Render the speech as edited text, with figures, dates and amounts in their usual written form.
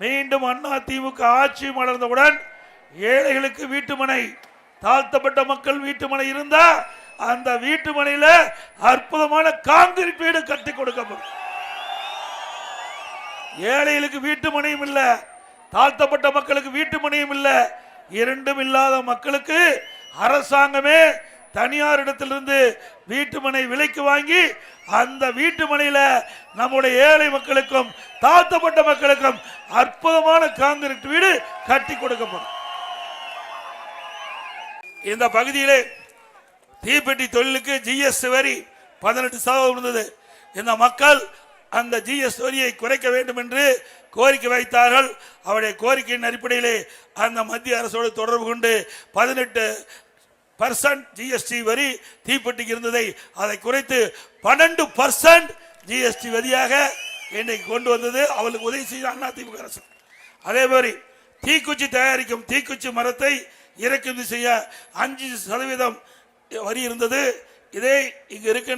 மீண்டும் அதிமுக ஆட்சி மலர்ந்தவுடன் ஏழைகளுக்கு வீட்டுமனை, தாழ்த்தப்பட்ட மக்கள் வீட்டுமனை இருந்தா அந்த வீட்டுமனையில அற்புதமான கான்கிரீட் வீடு கட்டி கொடுக்கப்படும். ஏழைகளுக்கு வீட்டுமனையும் இல்ல, தாழ்த்தப்பட்ட மக்களுக்கு வீட்டுமனையும் இல்ல, இரண்டும் இல்லாத மக்களுக்கு அரசாங்கமே தனியார் இடத்திலிருந்து வீட்டுமனை விலைக்கு வாங்கி அந்த வீட்டுமனையில நம்முடைய ஏழை மக்களுக்கும் தாழ்த்தப்பட்ட மக்களுக்கும் அற்புதமான கான்கிரீட் வீடு கட்டி கொடுக்கப்படும். இந்த பகுதியிலே தீப்பெட்டி தொழிலுக்கு ஜிஎஸ்டி வரி 18% இருந்தது. இந்த மக்கள் அந்த ஜிஎஸ்டி வரியை குறைக்க வேண்டும் என்று கோரிக்கை வைத்தார்கள். அவருடைய கோரிக்கையின் அடிப்படையிலே அந்த மத்திய அரசோடு தொடர்பு கொண்டு 18% ஜிஎஸ்டி வரி தீப்பெட்டிக்கு இருந்ததை அதை குறைத்து 12% ஜிஎஸ்டி வரியாக இன்றைக்கு கொண்டு வந்தது. அவளுக்கு உதவி செய்த அதிமுக அரசு. அதே மாதிரி தீக்குச்சி தயாரிக்கும் தீக்குச்சி மரத்தை இறக்குமதி செய்ய 5% வரி இருந்தது. இதை இங்கு இருக்க